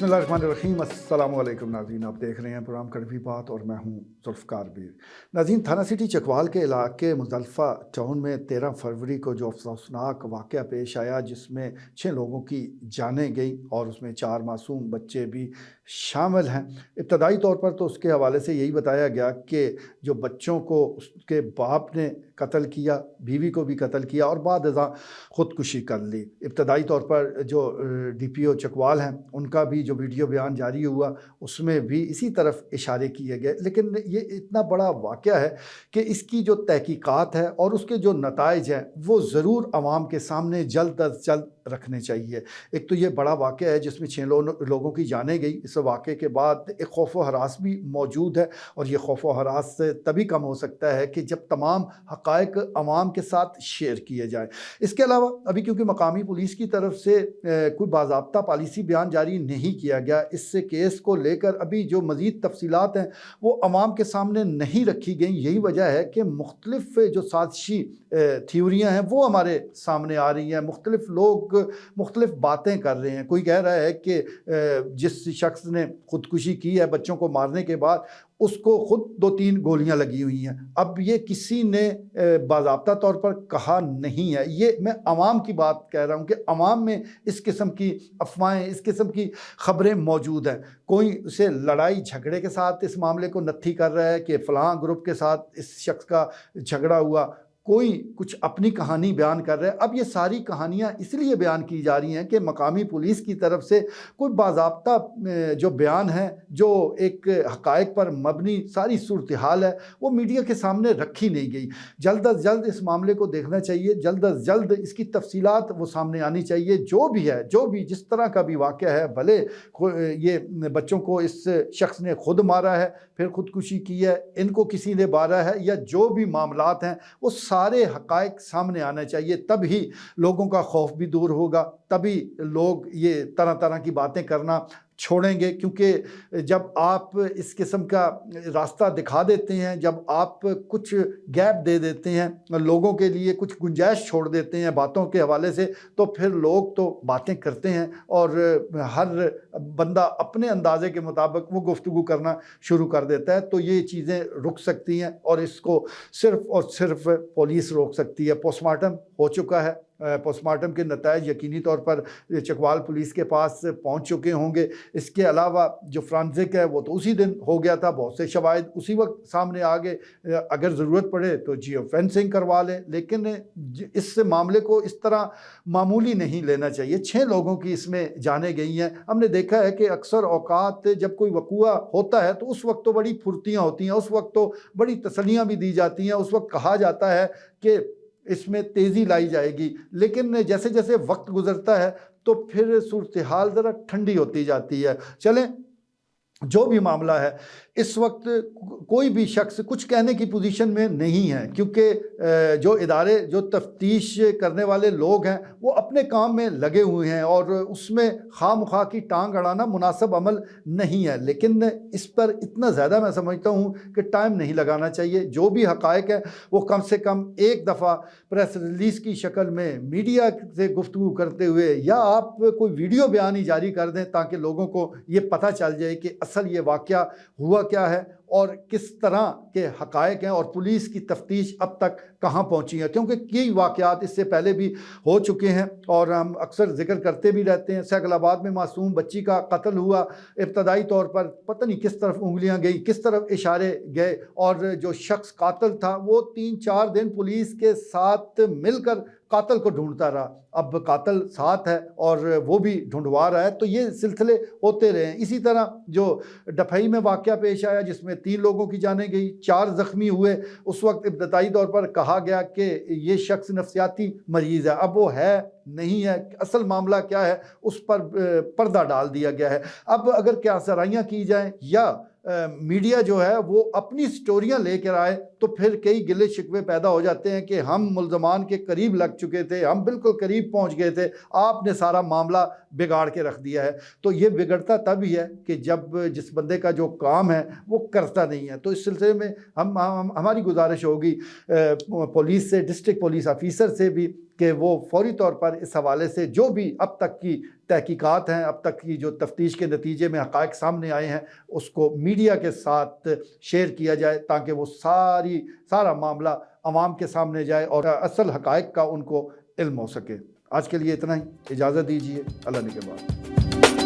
बिस्मिल्लाहिर्रहमानिर्रहीम। अस्सलाम वालेकुम नाज़रीन, आप देख रहे हैं प्रोग्राम कड़वी बात और मैं हूं ज़ुल्फ़िकार बीर। नाज़रीन, थाना सिटी चकवाल के इलाके मुज़्ज़लिफ़ा टाउन में 13 फरवरी को जो अफसोसनाक वाक़या पेश आया, जिसमें 6 लोगों की जानें गई और उसमें 4 मासूम बच्चे भी शामिल हैं। इब्तदाई तौर पर तो उसके हवाले से यही बताया गया कि जो बच्चों को उसके बाप ने कत्ल किया, बीवी को भी कत्ल किया और बाद अज़ां ख़ुदकुशी कर ली। इब्तदाई तौर पर जो DPO चकवाल हैं, उनका भी जो वीडियो बयान जारी हुआ उसमें भी इसी तरफ इशारे किए गए। लेकिन ये इतना बड़ा वाक़या है कि इसकी जो तहकीकात है और उसके जो नताइज हैं वो ज़रूर आवाम के सामने जल्द अज़ जल्द रखने चाहिए। एक तो ये बड़ा वाक़या है जिसमें 6 लोगों की जानें गई। इस वाक़े के बाद एक खौफ व हरास भी मौजूद है और ये खौफ व हरास तभी कम हो सकता है कि जब तमाम हक़ाइक़ आवाम के साथ शेयर किए जाएँ। इसके अलावा अभी क्योंकि मकामी पुलिस की तरफ से कोई बाज़ाब्ता पॉलिसी बयान जारी नहीं किया गया, इससे केस को लेकर अभी जो मज़ीद तफ़सीलात हैं वो अवाम के सामने नहीं रखी गई। यही वजह है कि मुख्तलिफ जो साज़िशी थ्योरियाँ हैं वो हमारे सामने आ रही हैं। मुख्तलिफ लोग मुख्तलिफ बातें कर रहे हैं। कोई कह रहा है कि जिस शख्स ने ख़ुदकुशी की है बच्चों को मारने के बाद, उसको ख़ुद 2-3 गोलियां लगी हुई हैं। अब ये किसी ने बाज़ाब्ता तौर पर कहा नहीं है, ये मैं अवाम की बात कह रहा हूँ कि अवाम में इस किस्म की अफवाहें, इस किस्म की ख़बरें मौजूद हैं। कोई उसे लड़ाई झगड़े के साथ इस मामले को नत्थी कर रहा है कि फ़लाँ ग्रुप के साथ इस शख्स का झगड़ा हुआ, कोई कुछ अपनी कहानी बयान कर रहा है। अब ये सारी कहानियाँ इसलिए बयान की जा रही हैं कि मकामी पुलिस की तरफ से कोई बाज़ाब्ता जो बयान है, जो एक हक़ाइक़ पर मबनी सारी सूरत हाल है, वो मीडिया के सामने रखी नहीं गई। जल्द अज़ जल्द इस मामले को देखना चाहिए, जल्द अज़ जल्द इसकी तफ़सीलात वो सामने आनी चाहिए। जो भी है, जो भी जिस तरह का भी वाक़या है, भले ये बच्चों को इस शख्स ने खुद मारा है, फिर ख़ुदकुशी की है, इनको किसी ने मारा है, या जो भी मामलात हैं वो सारे हक़ाइक़ सामने आना चाहिए। तभी लोगों का खौफ भी दूर होगा, तभी लोग ये तरह तरह की बातें करना छोड़ेंगे। क्योंकि जब आप इस किस्म का रास्ता दिखा देते हैं, जब आप कुछ गैप दे देते हैं, लोगों के लिए कुछ गुंजाइश छोड़ देते हैं बातों के हवाले से, तो फिर लोग तो बातें करते हैं और हर बंदा अपने अंदाजे के मुताबिक वो गुफ्तगू करना शुरू कर देता है। तो ये चीज़ें रुक सकती हैं और इसको सिर्फ़ और सिर्फ पुलिस रोक सकती है। पोस्टमार्टम हो चुका है, पोस्टमार्टम के नताइज यकीनी तौर पर चकवाल पुलिस के पास पहुंच चुके होंगे। इसके अलावा जो फ्रांसिक है वो तो उसी दिन हो गया था, बहुत से शवाहिद उसी वक्त सामने आ गए। अगर ज़रूरत पड़े तो जियो फेंसिंग करवा लें, लेकिन इस मामले को इस तरह मामूली नहीं लेना चाहिए। 6 लोगों की इसमें जानें गई हैं। हमने देखा है कि अक्सर औकात जब कोई वक़ूआ होता है तो उस वक्त तो बड़ी फुर्तियाँ होती हैं, उस वक्त तो बड़ी तसल्लियाँ भी दी जाती हैं, उस वक्त कहा जाता है कि इसमें तेज़ी लाई जाएगी। लेकिन जैसे जैसे वक्त गुजरता है तो फिर सूरत हाल ज़रा ठंडी होती जाती है। चलें, जो भी मामला है, इस वक्त कोई भी शख्स कुछ कहने की पोजीशन में नहीं है, क्योंकि जो इदारे, जो तफ्तीश करने वाले लोग हैं वो अपने काम में लगे हुए हैं और उसमें खामखा की टांग अड़ाना मुनासिब अमल नहीं है। लेकिन इस पर इतना ज़्यादा मैं समझता हूँ कि टाइम नहीं लगाना चाहिए। जो भी हक़ाइक़ है वो कम से कम एक दफ़ा प्रेस रिलीज़ की शक्ल में मीडिया से गुफ्तगू करते हुए, या आप कोई वीडियो बयान ही जारी कर दें ताकि लोगों को ये पता चल जाए कि असल ये वाक़या हुआ क्या है और किस तरह के हक़ाइक़ हैं और पुलिस की तफ्तीश अब तक कहाँ पहुँची है। क्योंकि कई वाक़यात इससे पहले भी हो चुके हैं और हम अक्सर ज़िक्र करते भी रहते हैं। सैगलाबाद में मासूम बच्ची का कत्ल हुआ, इब्तदाई तौर पर पता नहीं किस तरफ उंगलियां गई, किस तरफ इशारे गए, और जो शख्स कातिल था वो 3-4 दिन पुलिस के साथ मिलकर कातिल को ढूंढता रहा। अब कातिल साथ है और वो भी ढूंढवा रहा है। तो ये सिलसिले होते रहे। इसी तरह जो डफई में वाक़या पेश आया जिसमें 3 लोगों की जानें गई, 4 ज़ख्मी हुए, उस वक्त इब्तदाई तौर पर कहा गया कि ये शख्स नफ्सियाती मरीज़ है। अब वो है नहीं है, असल मामला क्या है उस पर पर्दा डाल दिया गया है। अब अगर क्या सराहियाँ की जाएँ या मीडिया जो है वो अपनी स्टोरियां लेकर आए तो फिर कई गिले शिकवे पैदा हो जाते हैं कि हम मुल्ज़मान के करीब लग चुके थे, हम बिल्कुल करीब पहुंच गए थे, आपने सारा मामला बिगाड़ के रख दिया है। तो ये बिगड़ता तब ही है कि जब जिस बंदे का जो काम है वो करता नहीं है। तो इस सिलसिले में हमारी गुजारिश होगी पुलिस से, डिस्ट्रिक्ट पुलिस ऑफिसर से भी کہ وہ فوری طور پر اس حوالے سے جو بھی اب تک کی تحقیقات ہیں، اب تک کی جو تفتیش کے نتیجے میں حقائق سامنے آئے ہیں، اس کو میڈیا کے ساتھ شیئر کیا جائے تاکہ وہ سارا معاملہ عوام کے سامنے جائے اور اصل حقائق کا ان کو علم ہو سکے۔ آج کے لیے اتنا ہی، اجازت دیجیے، اللہ نگہبان۔